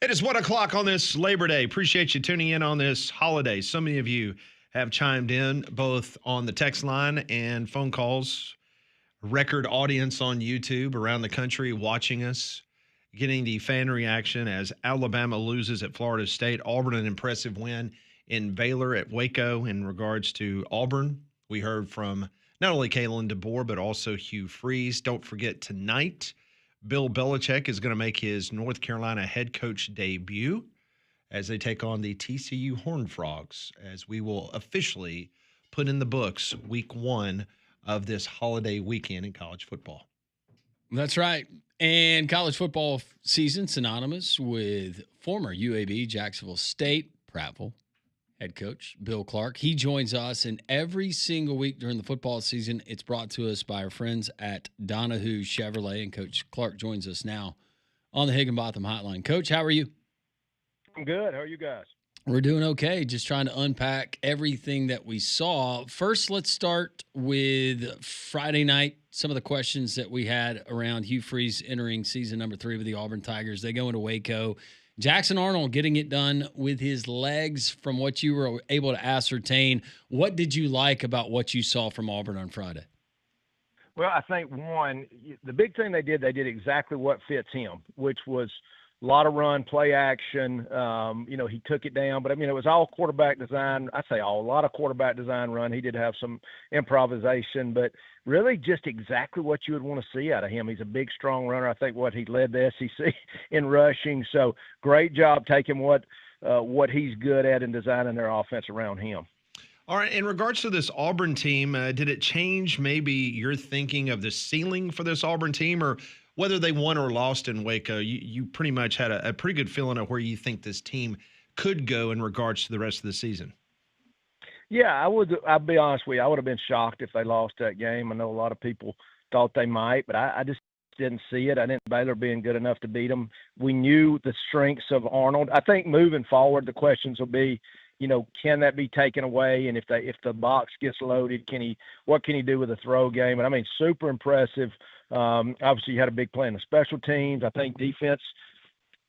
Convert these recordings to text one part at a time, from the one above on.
It is 1 o'clock on this Labor Day. Appreciate you tuning in on this holiday. So many of you have chimed in both on the text line and phone calls. Record audience on YouTube around the country watching us, getting the fan reaction as Alabama loses at Florida State. Auburn, an impressive win in Baylor at Waco in regards to Auburn. We heard from not only Kalen DeBoer, but also Hugh Freeze. Don't forget tonight, Bill Belichick is going to make his North Carolina head coach debut as they take on the TCU Horned Frogs, as we will officially put in the books week one of this holiday weekend in college football. That's right. And college football season synonymous with former UAB Jacksonville State Prattville head coach Bill Clark. He joins us, and every single week during the football season, it's brought to us by our friends at Donahue Chevrolet, and Coach Clark joins us now on the Higginbotham Hotline. Coach, how are you? I'm good. How are you guys? We're doing okay. Just trying to unpack everything that we saw. First, let's start with Friday night. Some of the questions that we had around Hugh Freeze entering season number 3 with the Auburn Tigers. They go into Waco. Jackson Arnold getting it done with his legs from what you were able to ascertain. What did you like about what you saw from Auburn on Friday? Well, I think, one, the big thing they did exactly what fits him, which was a lot of run, play action. He took it down. But, I mean, it was all quarterback design. I say all, a lot of quarterback design run. He did have some improvisation, but really just exactly what you would want to see out of him. He's a big, strong runner. I think he led the SEC in rushing. So great job taking what he's good at and designing their offense around him. All right, in regards to this Auburn team, did it change maybe your thinking of the ceiling for this Auburn team, or whether they won or lost in Waco, you pretty much had a pretty good feeling of where you think this team could go in regards to the rest of the season? Yeah, I'll be honest with you. I would have been shocked if they lost that game. I know a lot of people thought they might, but I just didn't see it. I didn't see Baylor being good enough to beat them. We knew the strengths of Arnold. I think moving forward, the questions will be, can that be taken away? And if the box gets loaded, what can he do with the throw game? And I mean, super impressive. Obviously, you had a big play in the special teams. I think defense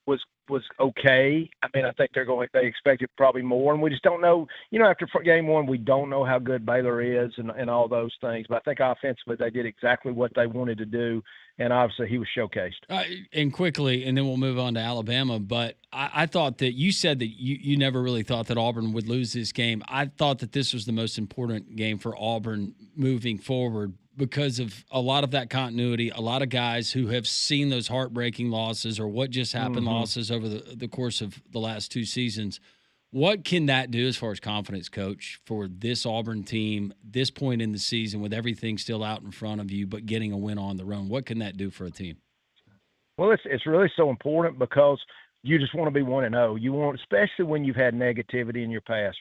was okay. I mean, I think they expected probably more, and we just don't know. After game one, we don't know how good Baylor is and all those things. But I think offensively, they did exactly what they wanted to do, and obviously he was showcased. And quickly, and then we'll move on to Alabama. But I thought that you said that you never really thought that Auburn would lose this game. I thought that this was the most important game for Auburn moving forward, because of a lot of that continuity, a lot of guys who have seen those heartbreaking losses or what just happened losses over the course of the last 2 seasons. What can that do as far as confidence, Coach, for this Auburn team, this point in the season with everything still out in front of you, but getting a win on the run? What can that do for a team? Well, it's really so important because you just want to be 1-0. You want, especially when you've had negativity in your past,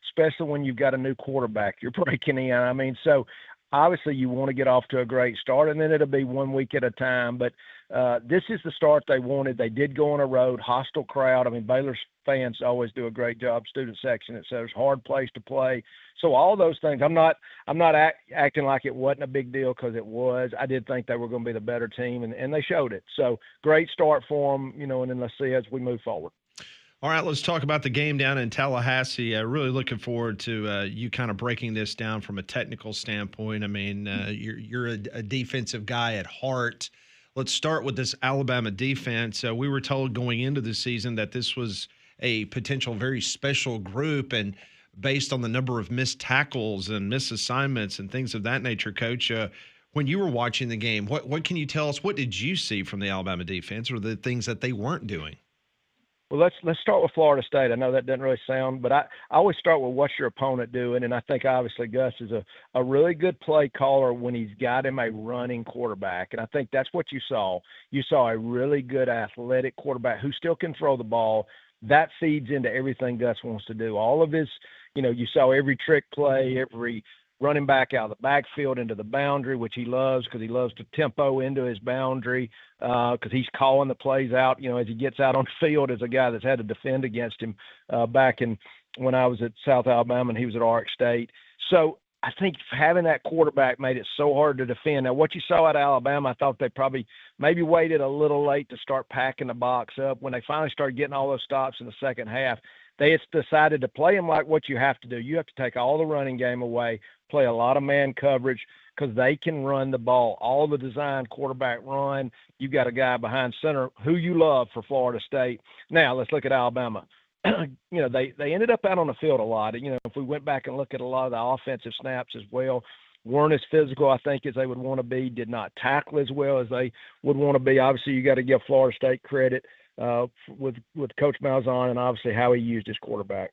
especially when you've got a new quarterback you're breaking in. I mean, so obviously you want to get off to a great start, and then it'll be 1 week at a time. But this is the start they wanted. They did go on a road, hostile crowd. I mean, Baylor's fans always do a great job, student section. It's a hard place to play. So all those things, I'm not acting like it wasn't a big deal, because it was. I did think they were going to be the better team, and they showed it. So great start for them, and then let's see as we move forward. All right, let's talk about the game down in Tallahassee. Really looking forward to you kind of breaking this down from a technical standpoint. I mean, you're a defensive guy at heart. Let's start with this Alabama defense. We were told going into the season that this was a potential very special group, and based on the number of missed tackles and missed assignments and things of that nature, Coach, when you were watching the game, what can you tell us? What did you see from the Alabama defense, or the things that they weren't doing? Well, let's start with Florida State. I know that doesn't really sound, but I always start with what's your opponent doing, and I think obviously Gus is a really good play caller when he's got him a running quarterback, and I think that's what you saw. You saw a really good athletic quarterback who still can throw the ball. That feeds into everything Gus wants to do. All of his, you saw every trick play, every running back out of the backfield into the boundary, which he loves because he loves to tempo into his boundary because he's calling the plays out, as he gets out on the field as a guy that's had to defend against him back when I was at South Alabama and he was at Ark State. So I think having that quarterback made it so hard to defend. Now, what you saw at Alabama, I thought they probably maybe waited a little late to start packing the box up. When they finally started getting all those stops in the second half, they decided to play them like what you have to do. You have to take all the running game away, play a lot of man coverage because they can run the ball. All the designed quarterback run. You got a guy behind center who you love for Florida State. Now, let's look at Alabama. They ended up out on the field a lot. If we went back and look at a lot of the offensive snaps as well, weren't as physical, I think, as they would want to be, did not tackle as well as they would want to be. Obviously, you got to give Florida State credit with Coach Malzahn and obviously how he used his quarterback.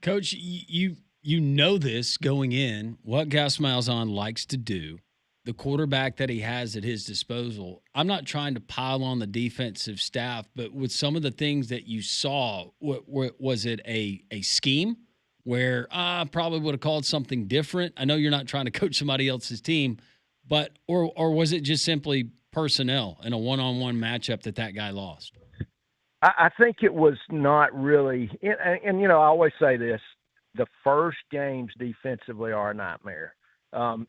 Coach, you know this going in, what Gus Malzahn likes to do, the quarterback that he has at his disposal. I'm not trying to pile on the defensive staff, but with some of the things that you saw, was it a scheme where I probably would have called something different? I know you're not trying to coach somebody else's team, but or was it just simply personnel in a one-on-one matchup that guy lost? I think it was not really, and I always say this, the first games defensively are a nightmare.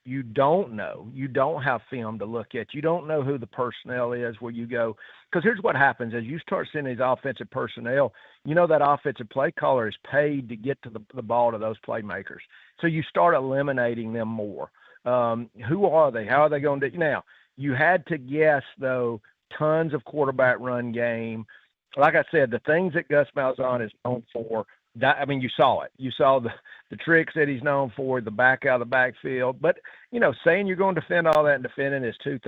You don't know. You don't have film to look at. You don't know who the personnel is where you go. Because here's what happens. As you start seeing these offensive personnel, that offensive play caller is paid to get to the ball to those playmakers. So you start eliminating them more. Who are they? How are they going to do? Now, you had to guess, though, tons of quarterback run game. Like I said, the things that Gus Malzahn is known for, you saw it. You saw the tricks that he's known for, the back out of the backfield. But, saying you're going to defend all that and defending is two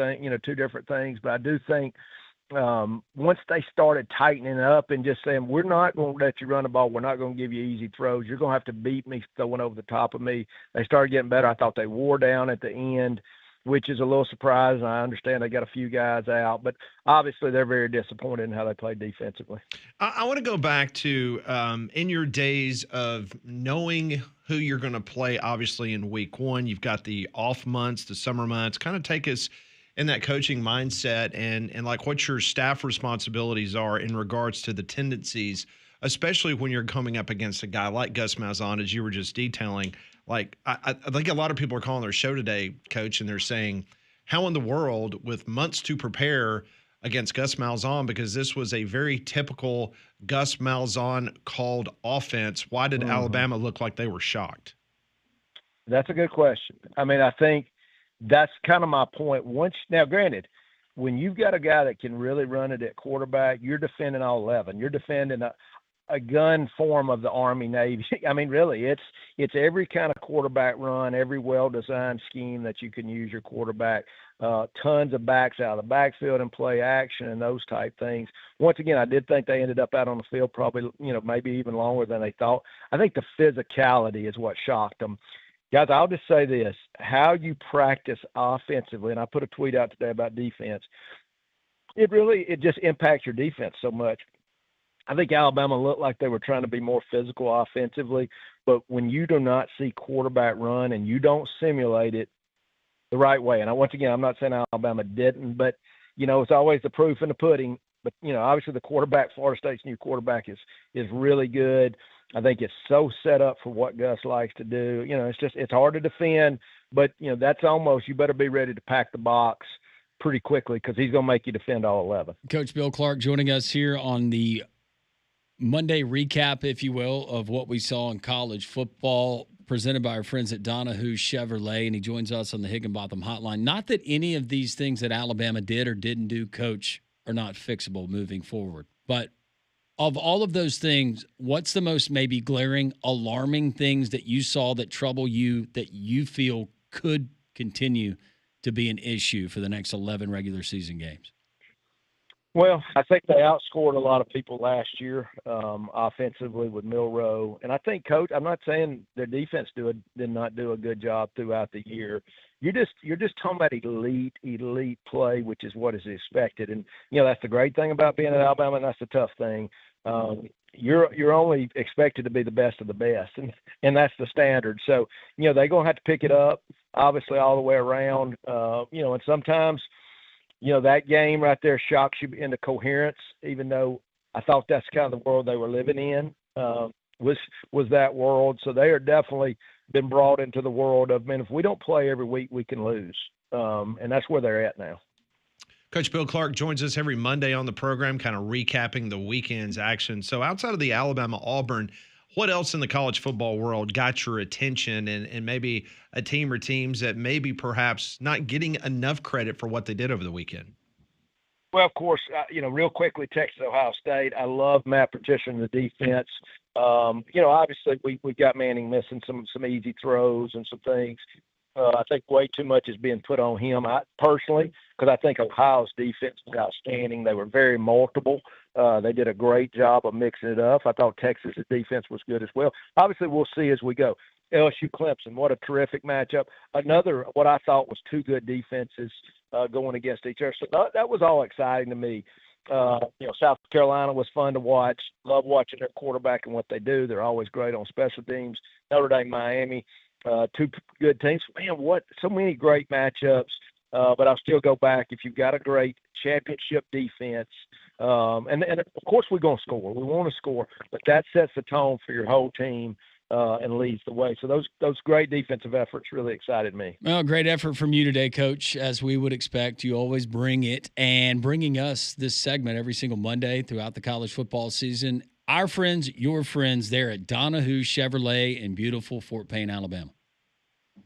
different things. But I do think once they started tightening up and just saying, we're not going to let you run the ball, we're not going to give you easy throws, you're going to have to beat me throwing over the top of me, they started getting better. I thought they wore down at the end, which is a little surprising. I understand they got a few guys out, but obviously they're very disappointed in how they played defensively. I want to go back to in your days of knowing who you're going to play, obviously in week one, you've got the off months, the summer months, kind of take us in that coaching mindset and like what your staff responsibilities are in regards to the tendencies, especially when you're coming up against a guy like Gus Malzahn, as you were just detailing. Like, I think a lot of people are calling their show today, Coach, and they're saying, how in the world, with months to prepare against Gus Malzahn, because this was a very typical Gus Malzahn called offense, why did Alabama look like they were shocked? That's a good question. I think that's kind of my point. Now, granted, when you've got a guy that can really run it at quarterback, you're defending all 11. You're defending a gun form of the Army Navy. Really, it's every kind of quarterback run, every well-designed scheme that you can use your quarterback, tons of backs out of the backfield and play action and those type things. Once again, I did think they ended up out on the field probably, maybe even longer than they thought. I think the physicality is what shocked them. Guys, I'll just say this, how you practice offensively, and I put a tweet out today about defense, it just impacts your defense so much. I think Alabama looked like they were trying to be more physical offensively, but when you do not see quarterback run and you don't simulate it the right way, and once again, I'm not saying Alabama didn't, but, it's always the proof in the pudding. But, obviously the quarterback, Florida State's new quarterback is really good. I think it's so set up for what Gus likes to do. It's hard to defend, but, that's almost, you better be ready to pack the box pretty quickly because he's going to make you defend all 11. Coach Bill Clark joining us here on the Monday recap, if you will, of what we saw in college football, presented by our friends at Donahue Chevrolet, and he joins us on the Higginbotham Hotline. Not that any of these things that Alabama did or didn't do, Coach, are not fixable moving forward, but of all of those things, what's the most maybe glaring, alarming things that you saw that trouble you, that you feel could continue to be an issue for the next 11 regular season games? Well, I think they outscored a lot of people last year offensively with Milroe. And I think, Coach, I'm not saying their defense did not do a good job throughout the year. You're just talking about elite play, which is what is expected. And, that's the great thing about being at Alabama, and that's the tough thing. You're only expected to be the best of the best, and that's the standard. So, they're going to have to pick it up, obviously, all the way around. And sometimes – that game right there shocks you into coherence, even though I thought that's kind of the world they were living in. was that world. So they are definitely been brought into the world of, man, if we don't play every week, we can lose. And that's where they're at now. Coach Bill Clark joins us every Monday on the program, kind of recapping the weekend's action. So outside of the Alabama-Auburn, what else in the college football world got your attention, and maybe a team or teams that maybe perhaps not getting enough credit for what they did over the weekend? Well, of course, real quickly, Texas, Ohio State. I love Matt Patricia and the defense. Obviously we got Manning missing some easy throws and some things. I think way too much is being put on him, personally, because I think Ohio's defense was outstanding. They were very multiple. They did a great job of mixing it up. I thought Texas' defense was good as well. Obviously, we'll see as we go. LSU Clemson, what a terrific matchup. Another, what I thought was two good defenses going against each other. So that was all exciting to me. South Carolina was fun to watch. Love watching their quarterback and what they do. They're always great on special teams. Notre Dame, Miami, two good teams. Man, so many great matchups. But I'll still go back. If you've got a great championship defense, and of course we're going to score. We want to score, but that sets the tone for your whole team and leads the way. So those great defensive efforts really excited me. Well, great effort from you today, Coach, as we would expect. You always bring it, and bringing us this segment every single Monday throughout the college football season. Our friends, your friends there at Donahue Chevrolet in beautiful Fort Payne, Alabama.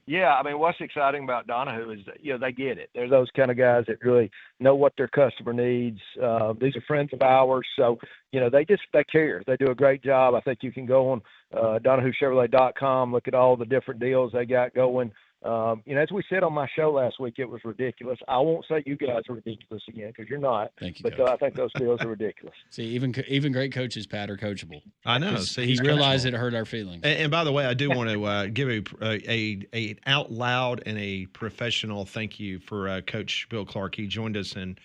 Yeah, I mean, what's exciting about Donahue is that, they get it. They're those kind of guys that really know what their customer needs. These are friends of ours, so, they care. They do a great job. I think you can go on DonahueChevrolet.com, look at all the different deals they got going. As we said on my show last week, it was ridiculous. I won't say you guys are ridiculous again, because you're not. Thank you, but Coach. I think those deals are ridiculous. See, even great coaches, Pat, are coachable. I know. So he realized it hurt our feelings. And by the way, I do want to give a out loud and a professional thank you for Coach Bill Clark. He joined us in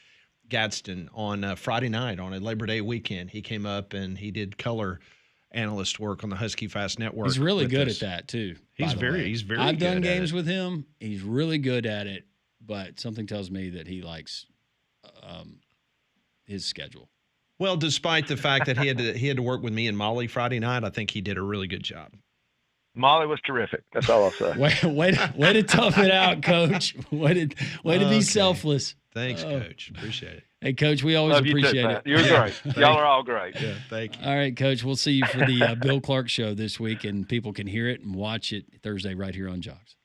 Gadsden on Friday night on a Labor Day weekend. He came up and he did color analyst work on the Husky Fast Network. He's really good at that too. He's very I've done good games with him. He's really good at it, but something tells me that he likes his schedule. Well, despite the fact that he had to work with me and Molly Friday night, I think he did a really good job. Molly was terrific. That's all I'll say. way to tough it out, Coach. Way to be selfless. Thanks, Coach. Appreciate it. Hey, Coach, we always appreciate it. You're great. Y'all are all great. Yeah, thank you. All right, Coach, we'll see you for the Bill Clark Show this week, and people can hear it and watch it Thursday right here on Jox.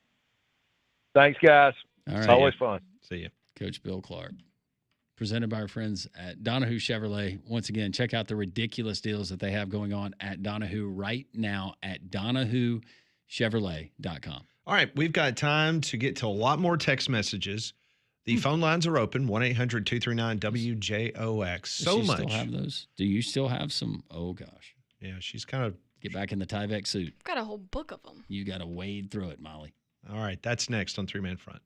Thanks, guys. All right. It's always fun. See you. Coach Bill Clark, presented by our friends at Donahue Chevrolet. Once again, check out the ridiculous deals that they have going on at Donahue right now at DonahueChevrolet.com. All right, we've got time to get to a lot more text messages. The phone lines are open, 1-800-239-WJOX. So Does she much. still have those? Do you still have some? Oh, gosh. Yeah, she's kind of. Get back in the Tyvek suit. I've got a whole book of them. You got to wade through it, Molly. All right, that's next on Three Man Front.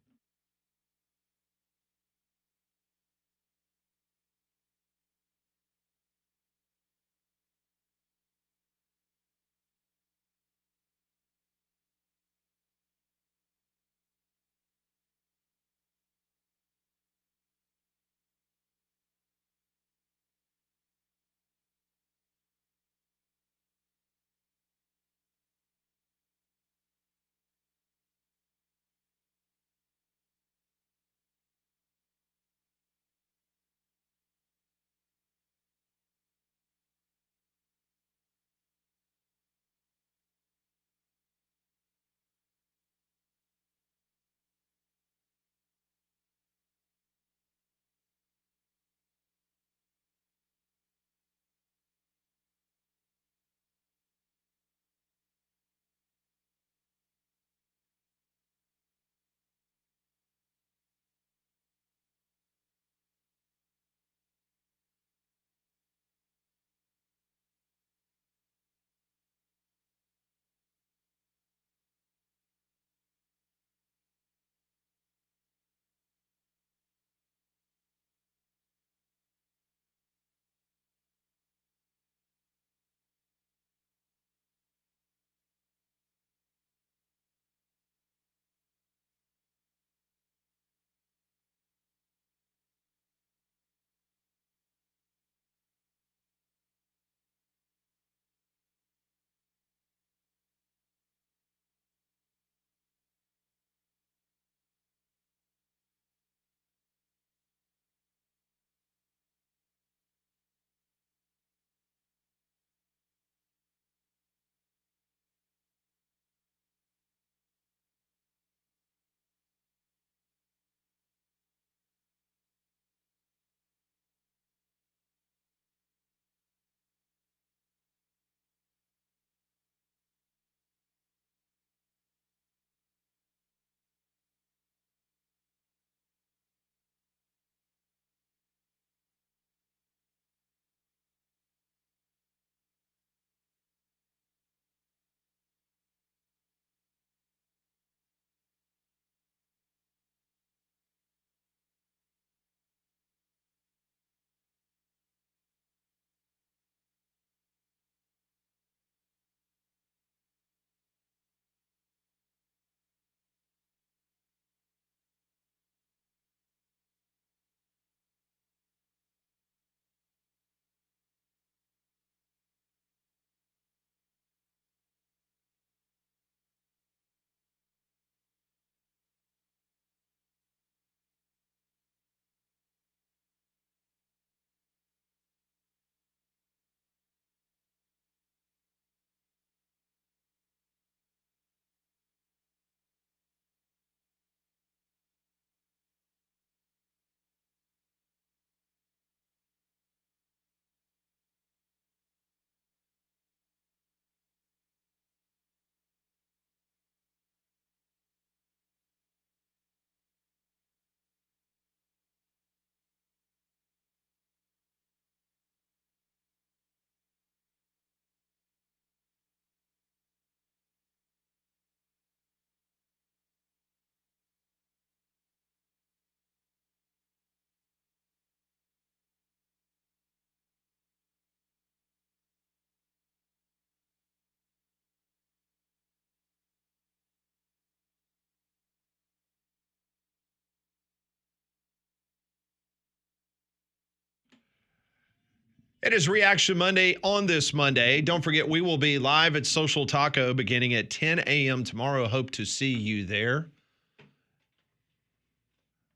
It is Reaction Monday on this Monday. Don't forget, we will be live at Social Taco beginning at 10 a.m. tomorrow. Hope to see you there.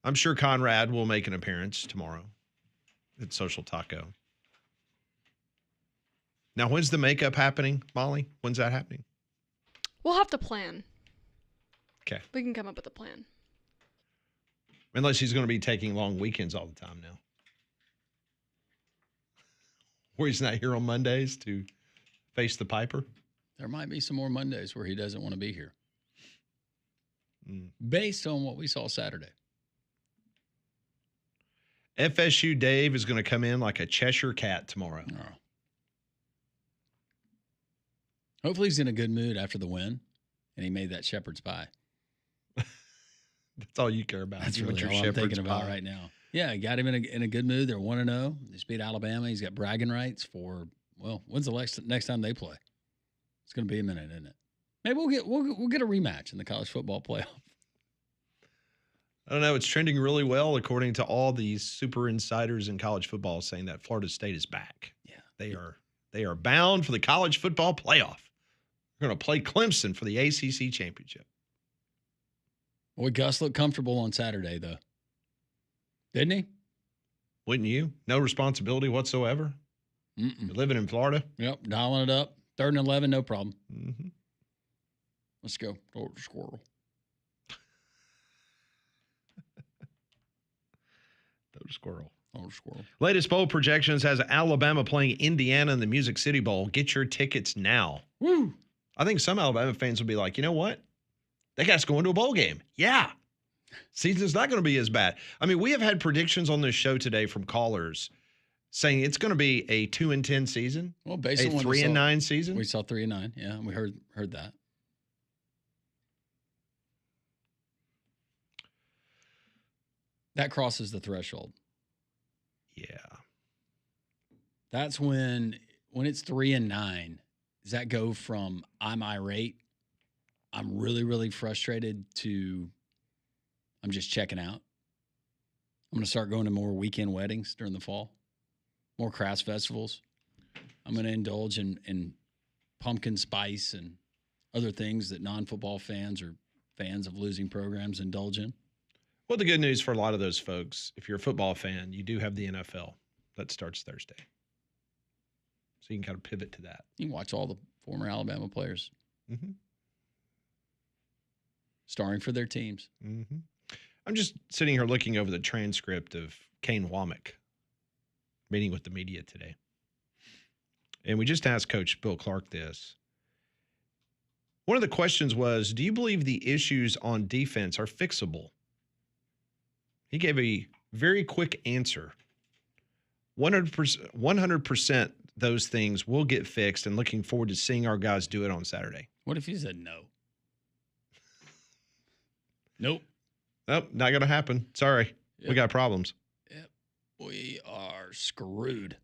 I'm sure Conrad will make an appearance tomorrow at Social Taco. Now, when's the makeup happening, Molly? When's that happening? We'll have to plan. Okay. We can come up with a plan. Unless he's going to be taking long weekends all the time now. Where he's not here on Mondays to face the Piper. There might be some more Mondays where he doesn't want to be here. Based on what we saw Saturday. FSU Dave is going to come in like a Cheshire cat tomorrow. Oh. Hopefully he's in a good mood after the win, and he made that shepherd's pie. That's all you care about. That's You want really your all I'm shepherd's thinking about pie. right now. Yeah, got him in a good mood. They're 1-0. They just beat Alabama. He's got bragging rights for, well, when's the next time they play? It's going to be a minute, isn't it? Maybe we'll get a rematch in the college football playoff. I don't know. It's trending really well according to all these super insiders in college football saying that Florida State is back. Yeah. They are bound for the college football playoff. They're going to play Clemson for the ACC championship. Boy, Gus looked comfortable on Saturday, though. Didn't he? Wouldn't you? No responsibility whatsoever. You're living in Florida. Yep, dialing it up. 3rd and 11, no problem. Mm-hmm. Let's go. Throw it to Squirrel. Squirrel. Oh, Squirrel. Latest bowl projections has Alabama playing Indiana in the Music City Bowl. Get your tickets now. Woo! I think some Alabama fans will be like, you know what? They got us going to a bowl game. Yeah. Season's not going to be as bad. I mean, we have had predictions on this show today from callers saying it's going to be a 2-10 season. Well, based on a 3-9 season. We saw 3-9. Yeah, we heard that. That crosses the threshold. Yeah. That's when it's 3-9, does that go from I'm irate, I'm really, really frustrated to I'm just checking out? I'm going to start going to more weekend weddings during the fall, more craft festivals. I'm going to indulge in pumpkin spice and other things that non-football fans or fans of losing programs indulge in. Well, the good news for a lot of those folks, if you're a football fan, you do have the NFL. That starts Thursday. So you can kind of pivot to that. You can watch all the former Alabama players Mm-hmm. starring for their teams. Mm-hmm. I'm just sitting here looking over the transcript of Kane Womack meeting with the media today. And we just asked Coach Bill Clark this. One of the questions was, do you believe the issues on defense are fixable? He gave a very quick answer. 100% those things will get fixed, and looking forward to seeing our guys do it on Saturday. What if he said no? Nope. Nope, not going to happen. Sorry. Yep. We got problems. Yep. We are screwed.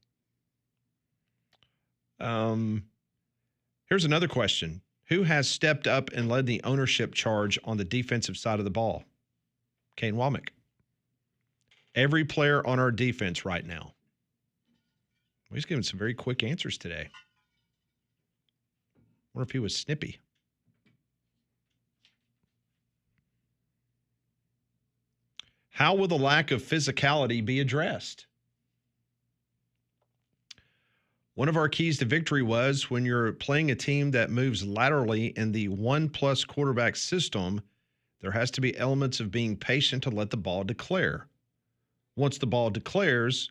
Here's another question. Who has stepped up and led the ownership charge on the defensive side of the ball? Kane Womack. Every player on our defense right now. Well, he's giving some very quick answers today. Wonder if he was snippy. How will the lack of physicality be addressed? One of our keys to victory was when you're playing a team that moves laterally in the 1+ quarterback system, there has to be elements of being patient to let the ball declare. Once the ball declares,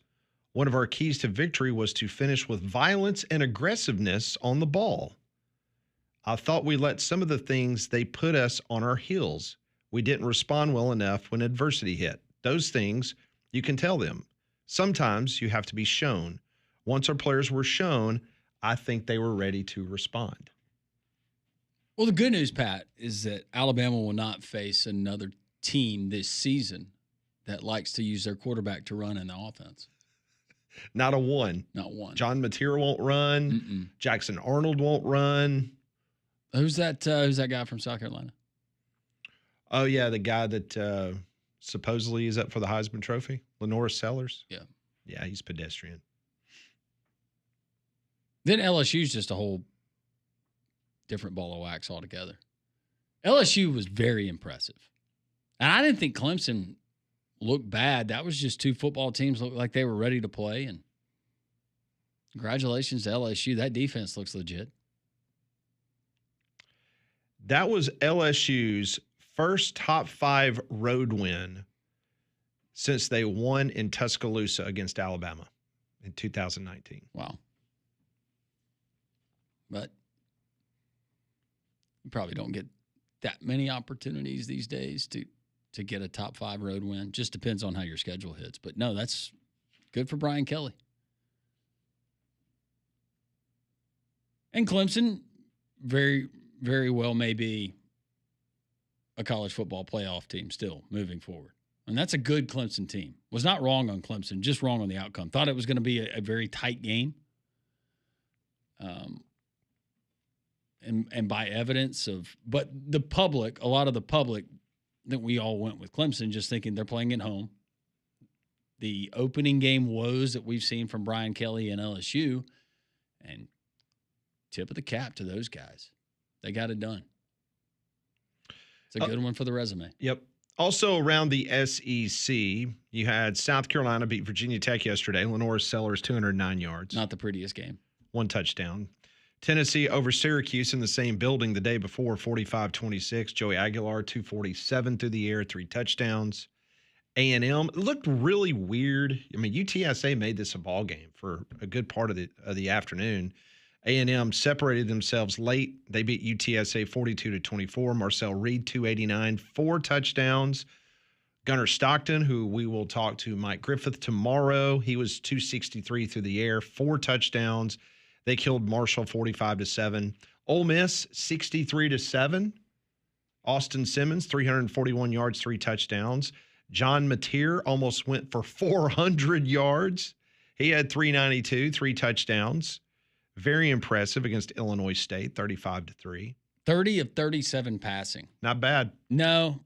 one of our keys to victory was to finish with violence and aggressiveness on the ball. I thought we let some of the things they put us on our heels. We didn't respond well enough when adversity hit. Those things, you can tell them. Sometimes you have to be shown. Once our players were shown, I think they were ready to respond. Well, the good news, Pat, is that Alabama will not face another team this season that likes to use their quarterback to run in the offense. Not a one. Not one. John Mateer won't run. Mm-mm. Jackson Arnold won't run. Who's that guy from South Carolina? Oh, yeah, the guy that supposedly is up for the Heisman Trophy, Lenora Sellers. Yeah. Yeah, he's pedestrian. Then LSU's just a whole different ball of wax altogether. LSU was very impressive. And I didn't think Clemson looked bad. That was just two football teams looked like they were ready to play. And congratulations to LSU. That defense looks legit. That was LSU's first top 5 road win since they won in Tuscaloosa against Alabama in 2019. Wow. But you probably don't get that many opportunities these days to get a top 5 road win. Just depends on how your schedule hits. But no, that's good for Brian Kelly. And Clemson very, very well may be a college football playoff team still moving forward. And that's a good Clemson team. Was not wrong on Clemson, just wrong on the outcome. Thought it was going to be a very tight game. And by evidence of, but the public, a lot of the public that we all went with Clemson just thinking they're playing at home. The opening game woes that we've seen from Brian Kelly and LSU, and tip of the cap to those guys. They got it done. It's a good one for the resume. Yep. Also around the SEC, you had South Carolina beat Virginia Tech yesterday. Lenore Sellers, 209 yards. Not the prettiest game. 1 touchdown. Tennessee over Syracuse in the same building the day before, 45-26. Joey Aguilar, 247 through the air, 3 touchdowns. A&M looked really weird. I mean, UTSA made this a ball game for a good part of the afternoon. A&M separated themselves late. They beat UTSA 42-24. Marcel Reed, 289, 4 touchdowns. Gunnar Stockton, who we will talk to Mike Griffith tomorrow, he was 263 through the air, 4 touchdowns. They killed Marshall 45-7. Ole Miss 63-7. Austin Simmons 341 yards, 3 touchdowns. John Mateer almost went for 400 yards. He had 392, 3 touchdowns. Very impressive against Illinois State, 35-3. 30 of 37 passing. Not bad. No,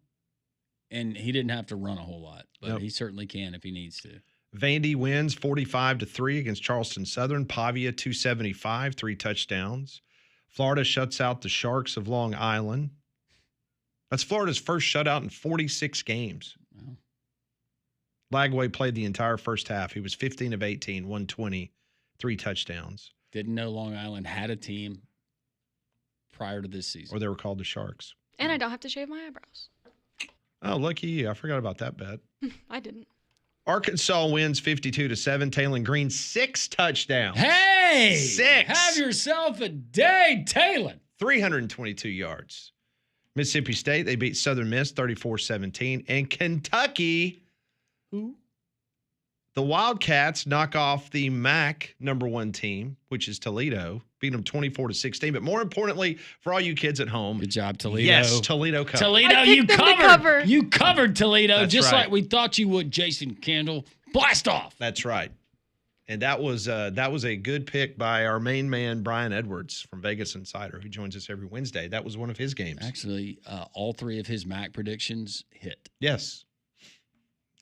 and he didn't have to run a whole lot, but Nope. he certainly can if he needs to. Vandy wins 45-3 against Charleston Southern. Pavia 275, 3 touchdowns. Florida shuts out the Sharks of Long Island. That's Florida's first shutout in 46 games. Wow. Lagway played the entire first half. He was 15 of 18, 120, 3 touchdowns. Didn't know Long Island had a team prior to this season. Or they were called the Sharks. And I don't have to shave my eyebrows. Oh, lucky you. I forgot about that bet. I didn't. Arkansas wins 52-7. Taylor Green, 6 touchdowns. Hey! 6. Have yourself a day, Taylor. 322 yards. Mississippi State, they beat Southern Miss 34-17. And Kentucky, Who? the Wildcats knock off the MAC #1 team, which is Toledo, beat them 24-16. But more importantly, for all you kids at home, Good job, Toledo. yes, Toledo covered. Toledo, I you picked them to covered. cover. You covered Toledo, That's just right. like we thought you would, Jason Kendall. Blast off. That's right. And that was a good pick by our main man, Brian Edwards from Vegas Insider, who joins us every Wednesday. That was one of his games. Actually, all 3 of his MAC predictions hit. Yes.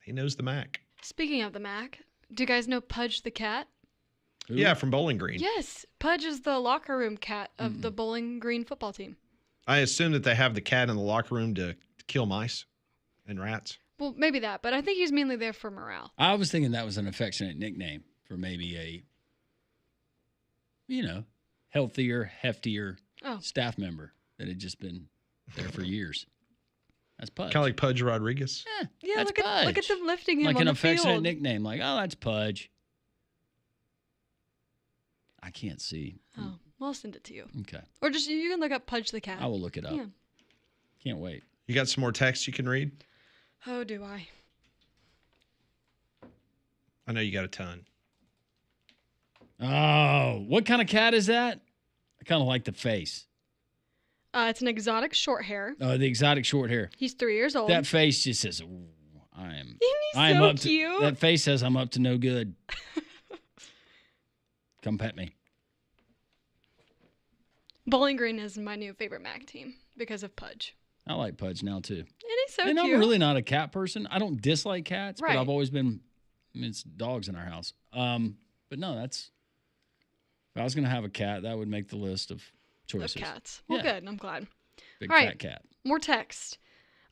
He knows the MAC. Speaking of the Mac, do you guys know Pudge the cat? Who? Yeah, from Bowling Green. Yes. Pudge is the locker room cat of the Bowling Green football team. I assume that they have the cat in the locker room to kill mice and rats. Well, maybe that, but I think he's mainly there for morale. I was thinking that was an affectionate nickname for maybe a, healthier, heftier Oh. staff member that had just been there for years. That's Pudge. Kind of like Pudge Rodriguez. Yeah, That's look at Pudge. them lifting him Like on an the affectionate field. nickname. Like, oh, that's Pudge. I can't see. Oh, well, I'll send it to you. Okay. Or just you can look up Pudge the cat. I will look it up. Yeah. Can't wait. You got some more texts you can read? Oh, do I? I know you got a ton. Oh, what kind of cat is that? I kind of like the face. It's an exotic short hair. Oh, the exotic short hair. He's 3 years old. That face just says, "Ooh, I am." Isn't he I am so up cute? to. That face says, "I'm up to no good." Come pet me. Bowling Green is my new favorite MAC team because of Pudge. I like Pudge now too. And he's so And cute. I'm really not a cat person. I don't dislike cats, Right. but I've always been. I mean, it's dogs in our house. But no, that's If I was going to have a cat, that would make the list of choices. Of cats. Well, Yeah. good. I'm glad. Big All right. fat cat. More text.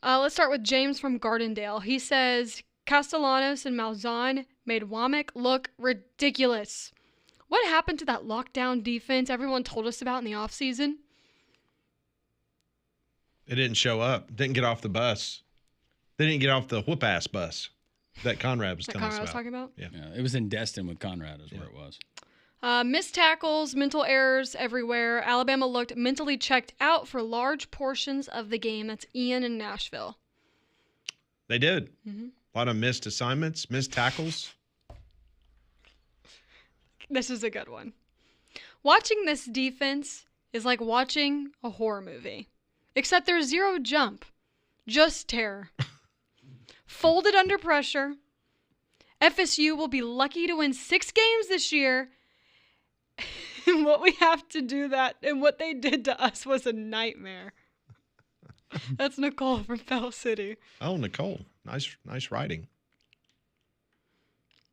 Let's start with James from Gardendale. He says, Castellanos and Malzahn made Womack look ridiculous. What happened to that lockdown defense everyone told us about in the offseason? It didn't show up. Didn't get off the bus. They didn't get off the whoop-ass bus that Conrad was That telling us Conrad was about. talking about? Yeah, it was in Destin with Conrad is where it was. Missed tackles, mental errors everywhere. Alabama looked mentally checked out for large portions of the game. That's Ian in Nashville. They did. Mm-hmm. A lot of missed assignments, missed tackles. This is a good one. Watching this defense is like watching a horror movie, except there's zero jump, just terror. Folded under pressure. FSU will be lucky to win 6 games this year. And what we have to do that, and what they did to us was a nightmare. That's Nicole from Bell City. Oh, Nicole. Nice writing.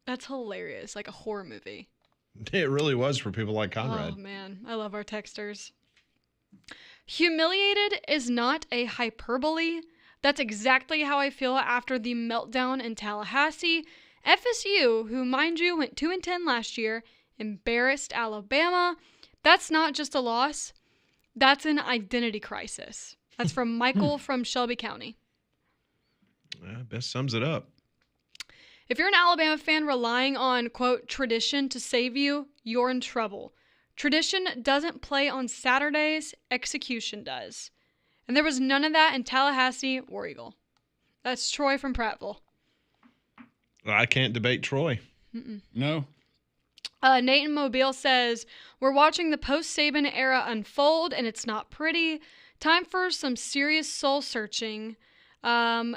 That's hilarious, like a horror movie. It really was for people like Conrad. Oh, man. I love our texters. Humiliated is not a hyperbole. That's exactly how I feel after the meltdown in Tallahassee. FSU, who, mind you, went 2-10 last year, embarrassed Alabama. That's not just a loss. That's an identity crisis. That's from Michael from Shelby County. Best sums it up. If you're an Alabama fan relying on, quote, tradition to save you, you're in trouble. Tradition doesn't play on Saturdays, execution does. And there was none of that in Tallahassee, War Eagle. That's Troy from Prattville. I can't debate Troy. No. Nate in Mobile says, we're watching the post-Saban era unfold, and it's not pretty. Time for some serious soul-searching.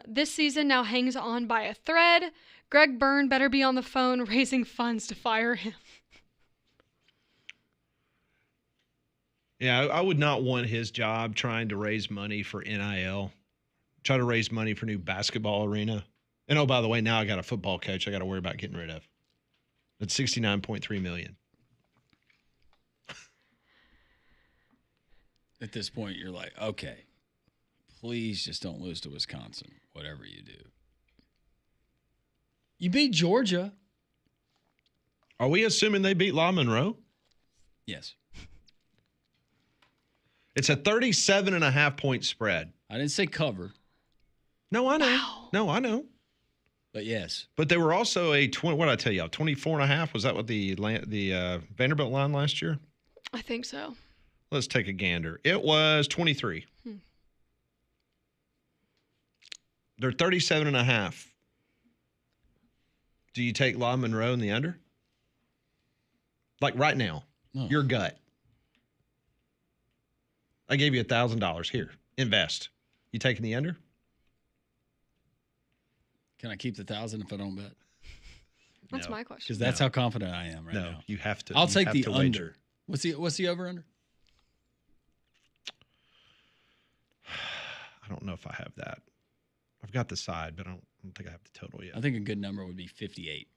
This season now hangs on by a thread. Greg Byrne better be on the phone raising funds to fire him. Yeah, I would not want his job trying to raise money for NIL, try to raise money for new basketball arena. And oh, by the way, now I got a football coach I got to worry about getting rid of. That's $69.3 million. At this point, you're like, okay, please just don't lose to Wisconsin, whatever you do. You beat Georgia. Are we assuming they beat La Monroe? Yes. It's a 37.5-point spread. I didn't say cover, No, I know. Wow. No, I know. but yes. But they were also a 20. What did I tell you? 24.5. Was that what the Vanderbilt line last year? I think so. Let's take a gander. It was 23. They're 37.5. Do you take La Monroe in the under? Like right now, No. your gut. I gave you $1,000 here. Invest. You taking the under? Can I keep the 1,000 if I don't bet? That's No. my question. Because that's how confident I am right No, now. you have to. I'll you take have the to under. wager. What's the over under? I don't know if I have that. I've got the side, but I don't think I have the total yet. I think a good number would be 58.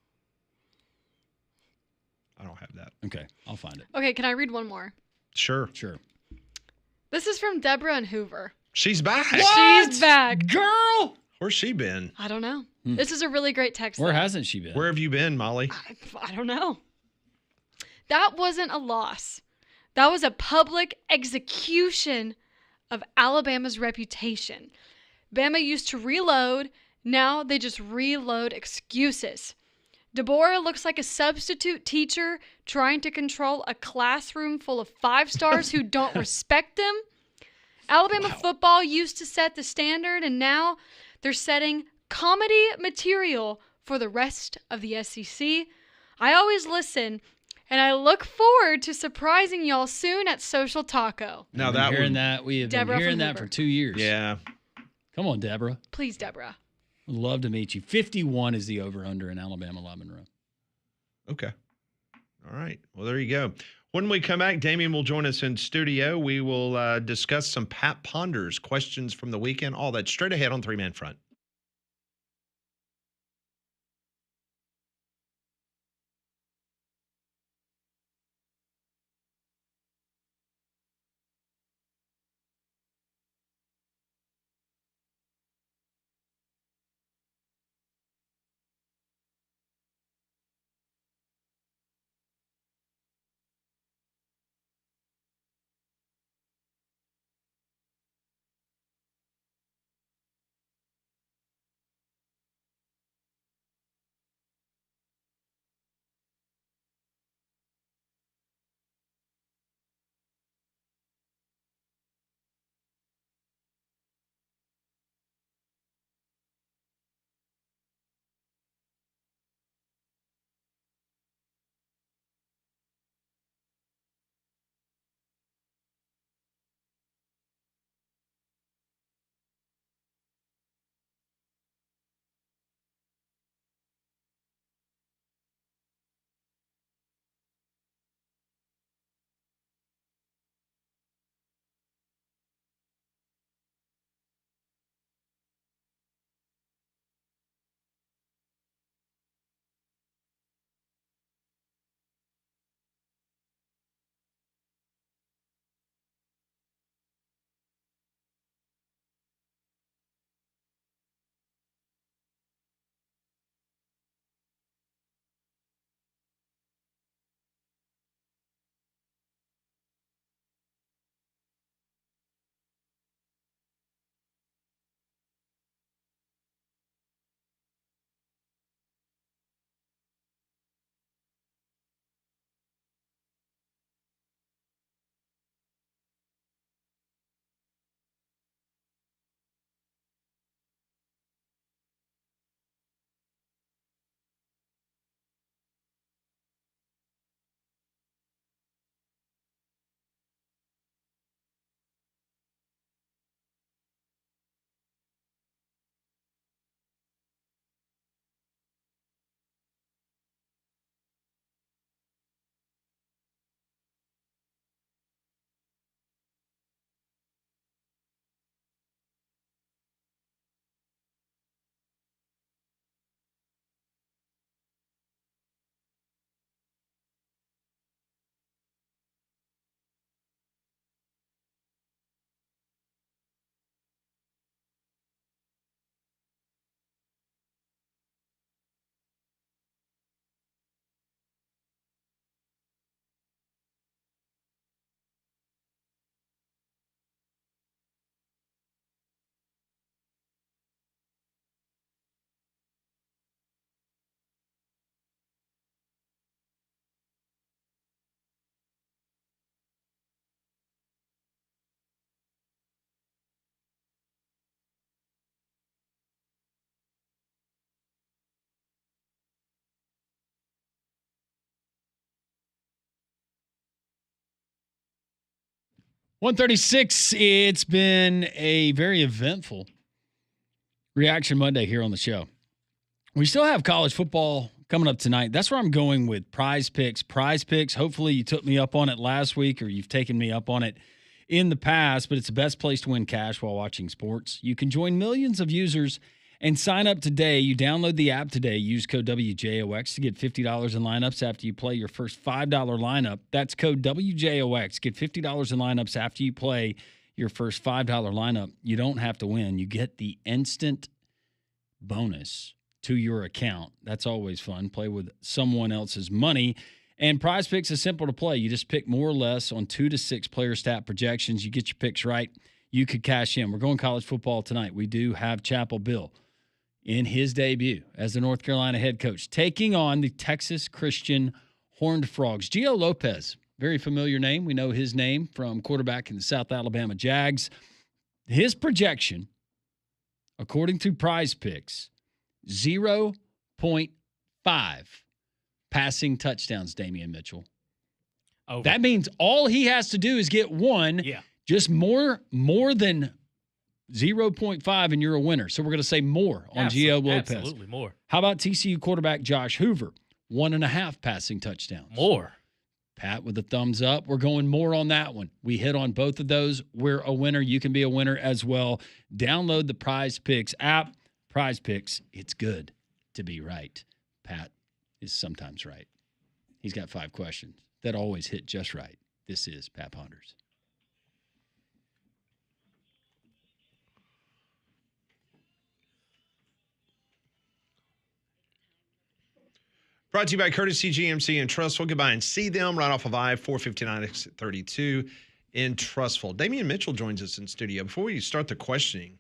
I don't have that. Okay, I'll find it. Okay, can I read one more? Sure. Sure. This is from Deborah and Hoover. She's back. She's back. Girl! Where's she been? I don't know. This is a really great text. Where though. hasn't she been? Where have you been, Molly? I don't know. That wasn't a loss. That was a public execution of Alabama's reputation. Bama used to reload. Now they just reload excuses. Deborah looks like a substitute teacher trying to control a classroom full of 5-stars who don't respect them. Alabama football used to set the standard, and now they're setting comedy material for the rest of the SEC. I always listen, and I look forward to surprising y'all soon at Social Taco. Now We've been that hearing one. that. We have Deborah been hearing from that Hoover. for 2 years. Yeah. Come on, Deborah. Please, Deborah. Would love to meet you. 51 is the over-under in Alabama La Monroe. Okay. All right. Well, there you go. When we come back, Damien will join us in studio. We will discuss some Pat Ponders questions from the weekend. All that straight ahead on Three Man Front. 136. It's been a very eventful Reaction Monday here on the show. We still have college football coming up tonight. That's where I'm going with Prize Picks. Prize Picks, hopefully you took me up on it last week or you've taken me up on it in the past, but it's the best place to win cash while watching sports. You can join millions of users and sign up today. You download the app today. Use code WJOX to get $50 in lineups after you play your first $5 lineup. That's code WJOX. Get $50 in lineups after you play your first $5 lineup. You don't have to win. You get the instant bonus to your account. That's always fun. Play with someone else's money. And Prize Picks is simple to play. You just pick more or less on 2 to 6 player stat projections. You get your picks right, you could cash in. We're going college football tonight. We do have Chapel Bill in his debut as the North Carolina head coach, taking on the Texas Christian Horned Frogs. Gio Lopez, very familiar name. We know his name from quarterback in the South Alabama Jags. His projection, according to Prize Picks, 0.5 passing touchdowns, Damian Mitchell. Over. That means all he has to do is get one, just more than 0.5, and you're a winner. So we're going to say more on Gio Lopez. Absolutely more. How about TCU quarterback Josh Hoover? 1.5 passing touchdowns. More. Pat with a thumbs up. We're going more on that one. We hit on both of those. We're a winner. You can be a winner as well. Download the Prize Picks app. Prize Picks, it's good to be right. Pat is sometimes right. He's got 5 questions that always hit just right. This is Pat Ponders. Brought to you by Courtesy GMC in Trussville. Goodbye and see them right off of I-459 exit 32 in Trussville. Damian Mitchell joins us in studio. Before we start the questioning,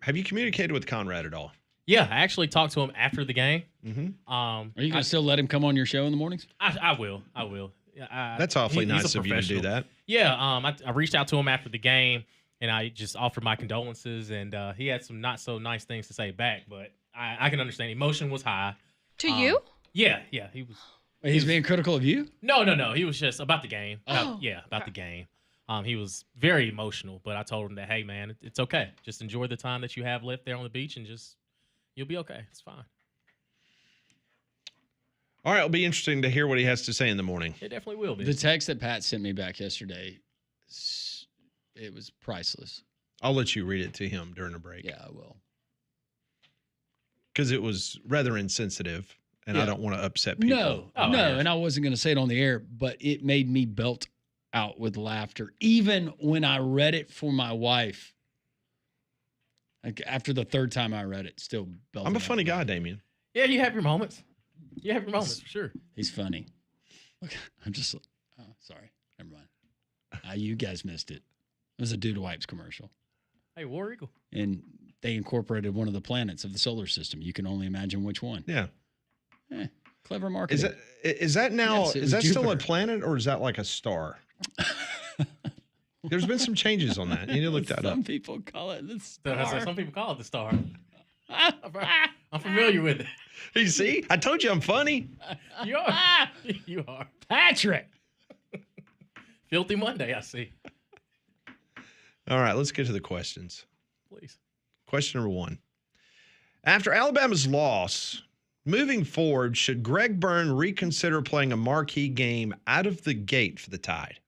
have you communicated with Conrad at all? Yeah, I actually talked to him after the game. Mm-hmm. Are you going to still let him come on your show in the mornings? I will. That's awfully nice of you to do that. Yeah, I reached out to him after the game, and I just offered my condolences, and he had some not so nice things to say back, but I can understand. Emotion was high. To you? Yeah, he was. He's being critical of you? No. He was just about the game. About the game. He was very emotional, but I told him that, hey, man, it's okay. Just enjoy the time that you have left there on the beach, and you'll be okay. It's fine. All right, it'll be interesting to hear what he has to say in the morning. It definitely will be. The text that Pat sent me back yesterday, it was priceless. I'll let you read it to him during a break. Yeah, I will. Because it was rather insensitive, and I don't want to upset people. No, and I wasn't going to say it on the air, but it made me belt out with laughter. Even when I read it for my wife, like after the third time I read it, still belted. I'm a funny guy, Damian. Yeah, you have your moments. You have your moments, for sure. He's funny. Look, I'm just, sorry. Never mind. You guys missed it. It was a Dude Wipes commercial. Hey, War Eagle. And they incorporated one of the planets of the solar system. You can only imagine which one. Yeah. Clever marketing. Is that now? Yes, is that Jupiter. still a planet, or is that like a star? There's been some changes on that. You need to look that up. Some people call it the star. Some people call it the star. I'm familiar with it. You see? I told you I'm funny. You are. You are. Patrick. Filthy Monday, I see. All right, let's get to the questions. Please. Question number 1. After Alabama's loss, moving forward, should Greg Byrne reconsider playing a marquee game out of the gate for the Tide?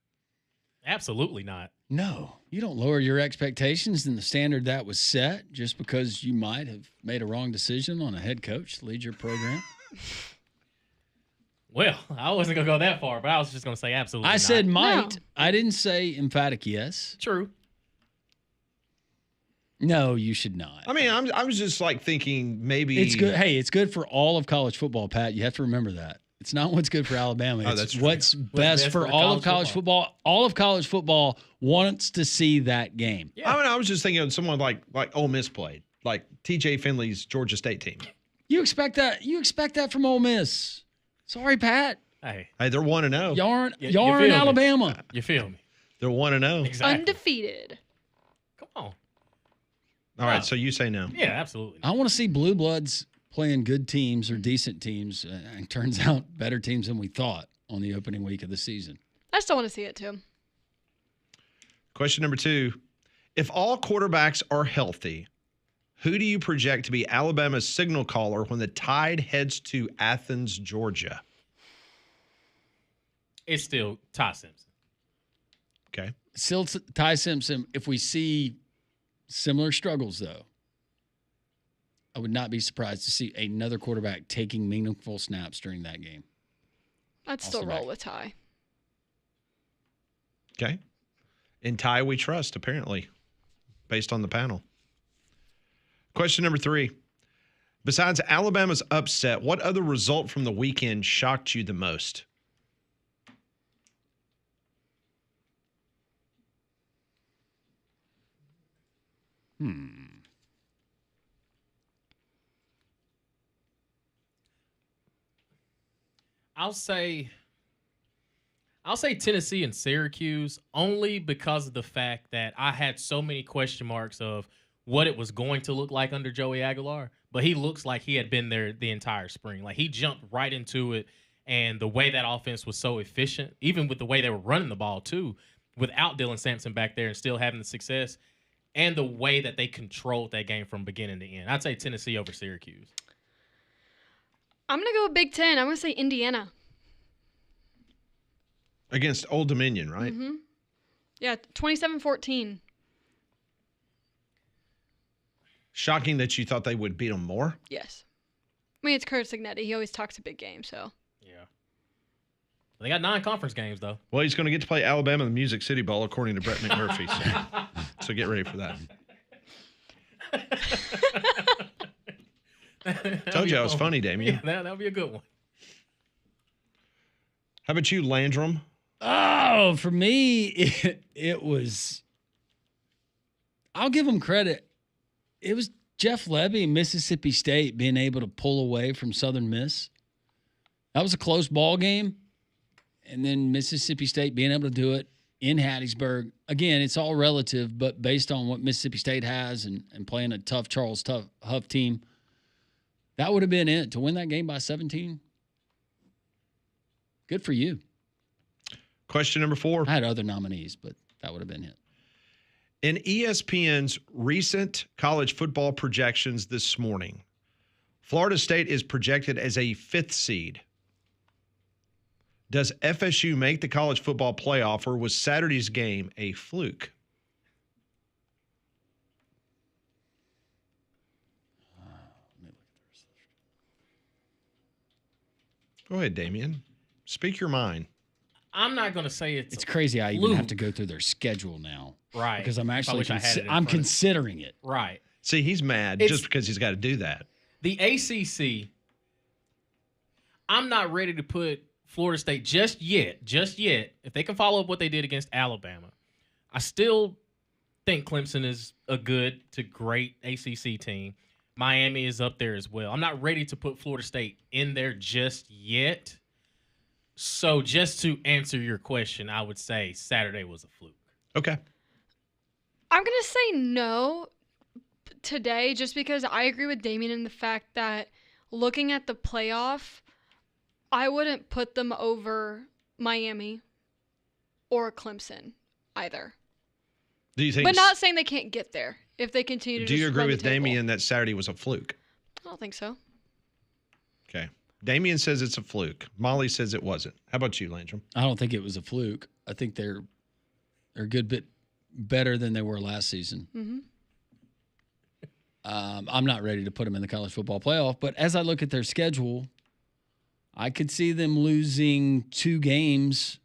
Absolutely not. No, you don't lower your expectations than the standard that was set just because you might have made a wrong decision on a head coach to lead your program. Well, I wasn't going to go that far, but I was just going to say absolutely I not. said might. No. I didn't say emphatic yes. True. No, you should not. I mean, I was just like thinking maybe It's good. Hey, it's good for all of college football, Pat. You have to remember that. It's not what's good for Alabama. It's that's true. what's best for all of college football. All of college football wants to see that game. Yeah. I mean, I was just thinking of someone like Ole Miss played, like T.J. Finley's Georgia State team. You expect that? You expect that from Ole Miss? Sorry, Pat. Hey, Hey, they're 1-0. Y'all aren't You in feel me. Alabama. you feel me? They're 1-0. Exactly. Undefeated. Come on. All right, so you say no. Yeah, absolutely. I want to see Blue Bloods playing good teams or decent teams, and turns out better teams than we thought on the opening week of the season. I still want to see it too. Question number 2. If all quarterbacks are healthy, who do you project to be Alabama's signal caller when the Tide heads to Athens, Georgia? It's still Ty Simpson. Okay. Still Ty Simpson. If we see similar struggles, though, I would not be surprised to see another quarterback taking meaningful snaps during that game. I'd still roll with Ty. Okay. In Ty we trust, apparently, based on the panel. Question number 3. Besides Alabama's upset, what other result from the weekend shocked you the most? I'll say Tennessee and Syracuse only because of the fact that I had so many question marks of what it was going to look like under Joey Aguilar, but he looks like he had been there the entire spring. Like, he jumped right into it, and the way that offense was so efficient, even with the way they were running the ball too, without Dylan Sampson back there and still having the success, and the way that they controlled that game from beginning to end. I'd say Tennessee over Syracuse. I'm going to go Big Ten. I'm going to say Indiana. Against Old Dominion, right? Mm-hmm. Yeah, 27-14. Shocking that you thought they would beat them more? Yes. I mean, it's Curtis Signetti. He always talks a big game, so. Yeah. They got 9 conference games, though. Well, he's going to get to play Alabama in the Music City Bowl, according to Brett McMurphy. So get ready for that. Told you I was funny, Damien. Yeah, that'll be a good one. How about you, Landrum? Oh, for me, it was. I'll give him credit. It was Jeff Lebby and Mississippi State being able to pull away from Southern Miss. That was a close ball game. And then Mississippi State being able to do it in Hattiesburg. Again, it's all relative, but based on what Mississippi State has and playing a tough Charles Huff team, that would have been it. To win that game by 17, good for you. Question number 4. I had other nominees, but that would have been it. In ESPN's recent college football projections this morning, Florida State is projected as a 5th seed. Does FSU make the college football playoff, or was Saturday's game a fluke? Go ahead, Damien. Speak your mind. I'm not going to say it's crazy I even have to go through their schedule now. Right. Because I'm actually I'm considering it. Right. See, he's mad just because he's got to do that. The ACC, I'm not ready to put Florida State just yet. If they can follow up what they did against Alabama, I still think Clemson is a good to great ACC team. Miami is up there as well. I'm not ready to put Florida State in there just yet. So just to answer your question, I would say Saturday was a fluke. Okay. I'm going to say no today just because I agree with Damien in the fact that looking at the playoff, I wouldn't put them over Miami or Clemson either. Do you think? But not saying they can't get there if they continue to Do you just agree run the with table. Damien that Saturday was a fluke? I don't think so. Okay. Damien says it's a fluke. Molly says it wasn't. How about you, Landrum? I don't think it was a fluke. I think they're a good bit better than they were last season. Mm-hmm. I'm not ready to put them in the college football playoff, but as I look at their schedule, I could see them losing 2 games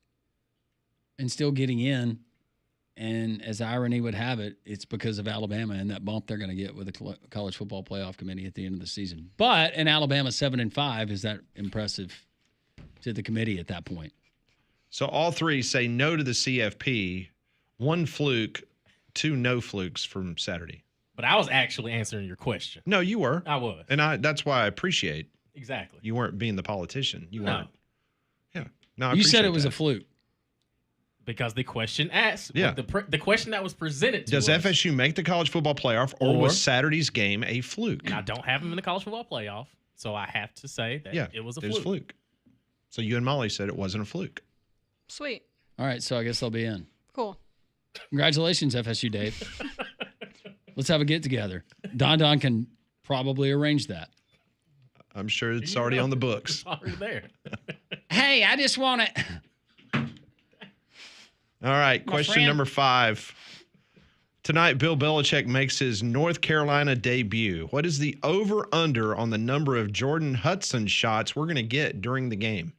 and still getting in. And as irony would have it, it's because of Alabama and that bump they're going to get with the college football playoff committee at the end of the season. But in Alabama 7-5, is that impressive to the committee at that point? So all 3 say no to the CFP. 1 fluke, 2 no flukes from Saturday. But I was actually answering your question. No, you were. I was. And that's why I appreciate Exactly. you weren't being the politician. You No. weren't. Yeah. No, I You said appreciate it was that. a fluke. Because the question asked, Yeah. the question that was presented to Does us, FSU make the college football playoff, or was Saturday's game a fluke? and I don't have them in the college football playoff, so I have to say that it was a it was fluke. So you and Molly said it wasn't a fluke. Sweet. All right, so I guess they'll be in. Cool. Congratulations, FSU Dave. Let's have a get together. Don can probably arrange that. I'm sure it's already on the books. It's already there. Hey, I just want to. All right, question friend. number 5. Tonight, Bill Belichick makes his North Carolina debut. What is the over-under on the number of Jordan Hudson shots we're going to get during the game?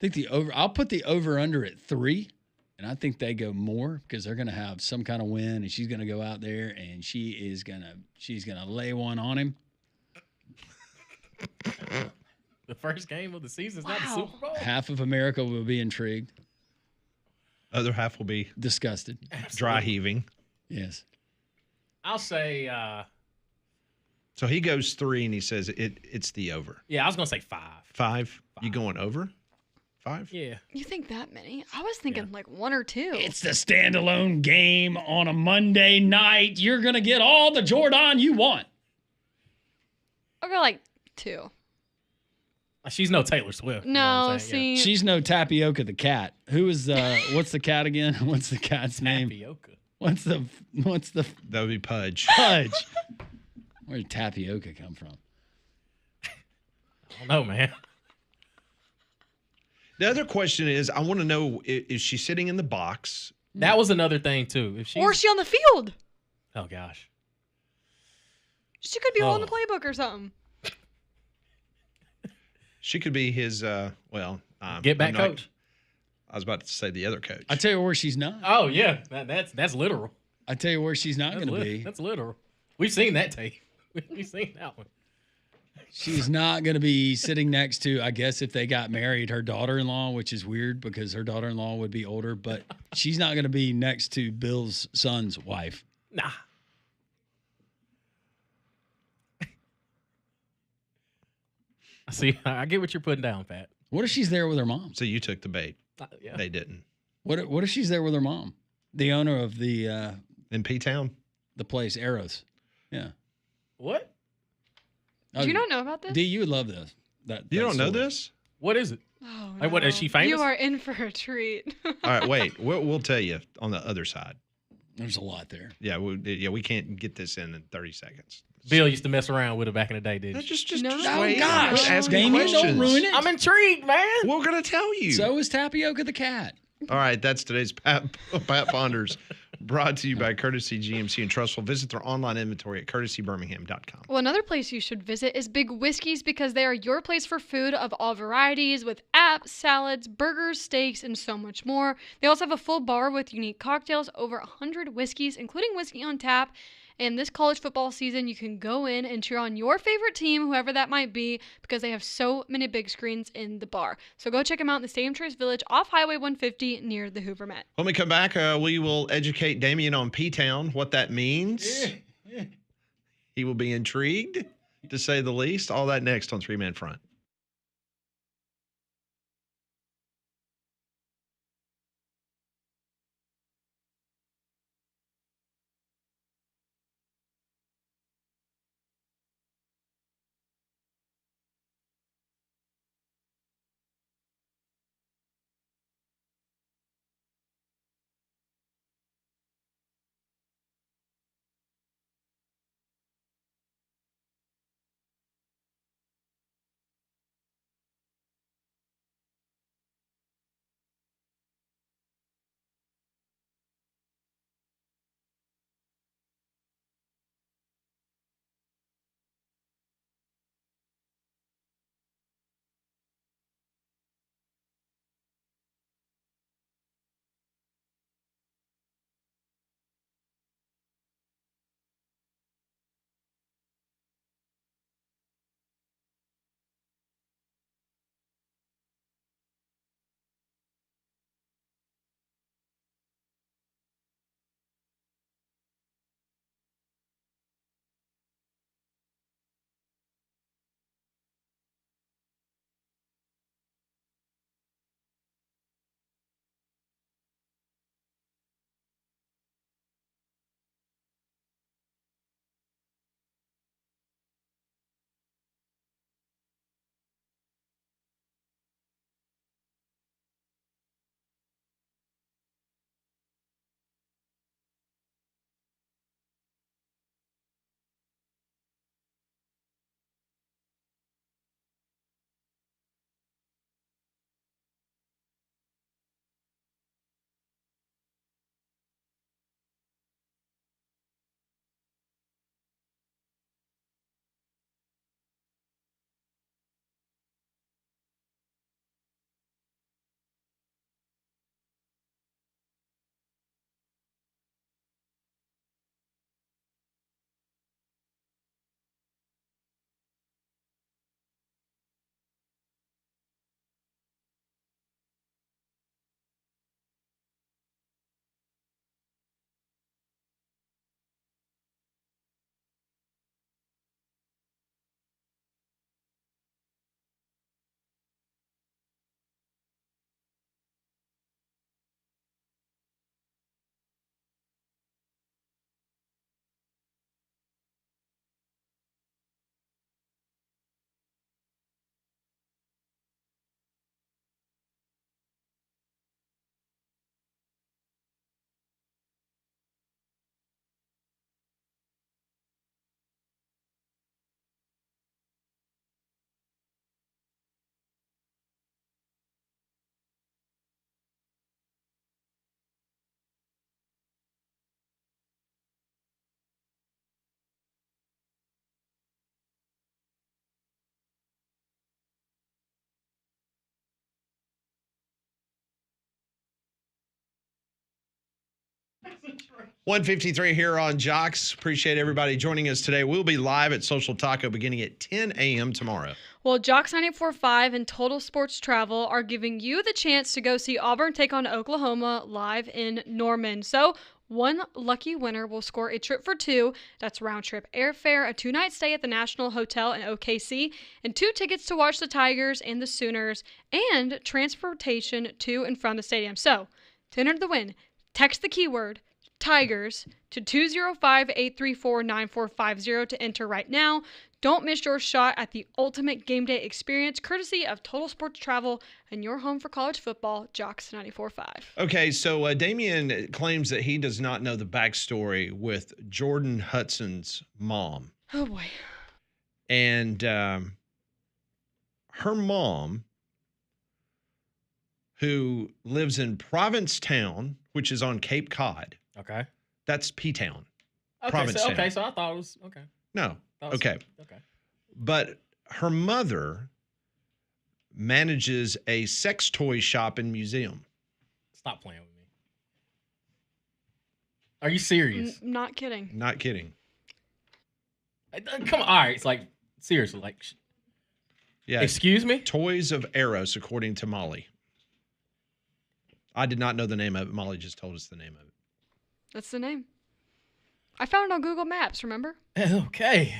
I think I'll put the over-under at 3, and I think they go more because they're going to have some kind of win, and she's going to go out there and she's gonna lay one on him. The first game of the season is not the Super Bowl. Half of America will be intrigued, Other half will be disgusted. dry heaving. Yes. I'll say, So he goes 3, and he says it's the over. yeah, I was going to say 5. 5? You going over? 5? Yeah. You think that many? I was thinking like 1 or 2. It's the standalone game on a Monday night. You're going to get all the Jordan you want. I'll go like 2. She's no Taylor Swift. you know what No, I'm saying? see. She's no Tapioca the cat. Who is what's the cat again? What's the cat's Yeah. name? Tapioca. What's the That would be Pudge. fudge? Where did tapioca come from? I don't know, man. The other question is, I want to know, is she sitting in the box? That was another thing, too. If she's, Or is she on the field? oh, gosh. She could be holding Oh. the playbook or something. She could be his, Get I'm back, not- coach. I was about to say the other coach. I tell you where she's not. Oh, yeah. That's literal. I tell you where she's not That's, going to be. that's literal. We've seen that tape. We've seen that one. She's not going to be sitting next to, I guess, if they got married, her daughter-in-law, which is weird because her daughter-in-law would be older, but she's not going to be next to Bill's son's wife. Nah. See, I get what you're putting down, Pat. What if she's there with her mom? So you took the bait. Yeah. They didn't. What if she's there with her mom? The owner of the In P-Town? place, Arrows. Yeah. What? Do you not know about this? D, you would love this. You don't know story. this? What is it? Oh, Like, what, is she famous? You are in for a treat. All right, wait. We'll tell you on the other side. There's a lot there. Yeah, we can't get this in 30 seconds. Bill used to mess around with her back in the day, didn't he? Just No. wait. Oh, gosh. Quit asking Damien, don't questions. ruin it. I'm intrigued, man. We're going to tell you. So is Tapioca the cat. All right, that's today's Pat Ponders, brought to you by Courtesy GMC and Trustful. Visit their online inventory at courtesybirmingham.com. Well, another place you should visit is Big Whiskey's because they are your place for food of all varieties with apps, salads, burgers, steaks, and so much more. They also have a full bar with unique cocktails, over 100 whiskeys, including whiskey on tap. And this college football season, you can go in and cheer on your favorite team, whoever that might be, because they have so many big screens in the bar. So go check them out in the Stadium Trace Village off Highway 150 near the Hoover Met. When we come back, we will educate Damien on P-Town, what that means. He will be intrigued, to say the least. All that next on Three Man Front. 153 here on Jox. Appreciate everybody joining us today. We'll be live at Social Taco beginning at 10 a.m. tomorrow. Well, Jox 94.5 and Total Sports Travel are giving you the chance to go see Auburn take on Oklahoma live in Norman. So one lucky winner will score a trip for two. That's round-trip airfare, a 2-night stay at the National Hotel in OKC, and 2 tickets to watch the Tigers and the Sooners, and transportation to and from the stadium. So, to enter the win, text the keyword Tigers to 205-834-9450 to enter right now. Don't miss your shot at the ultimate game day experience, courtesy of Total Sports Travel and your home for college football, Jox 94.5. Okay, so Damian claims that he does not know the backstory with Jordan Hudson's mom. Oh, boy. And her mom, who lives in Provincetown, which is on Cape Cod. Okay. That's PTown. Okay, Provincetown. so I thought it was okay. No. Okay. But her mother manages a sex toy shop and museum. Stop playing with me. Are you serious? Not kidding. Not kidding. Come on. All right. It's like, seriously. Like, Yeah. excuse me? Toys of Eros, according to Molly. I did not know the name of it. Molly just told us the name of it. That's the name. I found it on Google Maps, remember? Okay.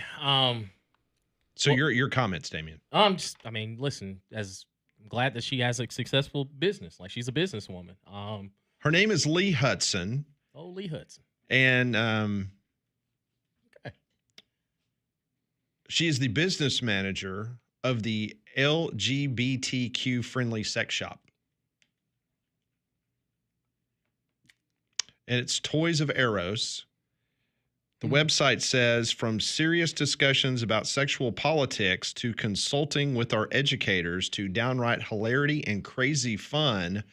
So your comments, Damien. I mean, listen, I'm glad that she has a successful business. Like, she's a businesswoman. Her name is Lee Hudson. Oh, Lee Hudson. And Okay. she is the business manager of the LGBTQ friendly sex shop. And it's Toys of Eros. The website says, from serious discussions about sexual politics to consulting with our educators to downright hilarity and crazy fun,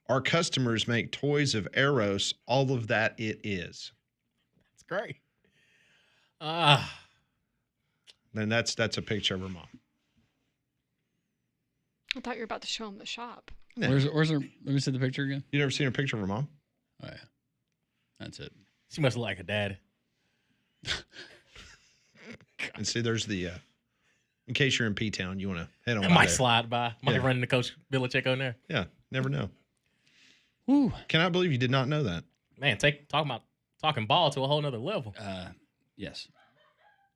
our customers make Toys of Eros all of that it is. That's great. Then that's a picture of her mom. I thought you were about to show him the shop. Yeah. Where's her? Let me see the picture again. You never seen a picture of her mom? Oh, yeah. That's it. She must look like her dad. And see, there's the, in case you're in P-Town, you want to head on I by might there. slide by. Might Yeah. run into Coach Belichick on there. Yeah, never know. Woo. Cannot believe you did not know that. Man, talking ball to a whole nother level. Yes.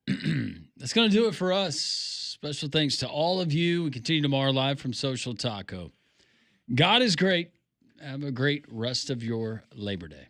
That's going to do it for us. Special thanks to all of you. We continue tomorrow live from Social Taco. God is great. Have a great rest of your Labor Day.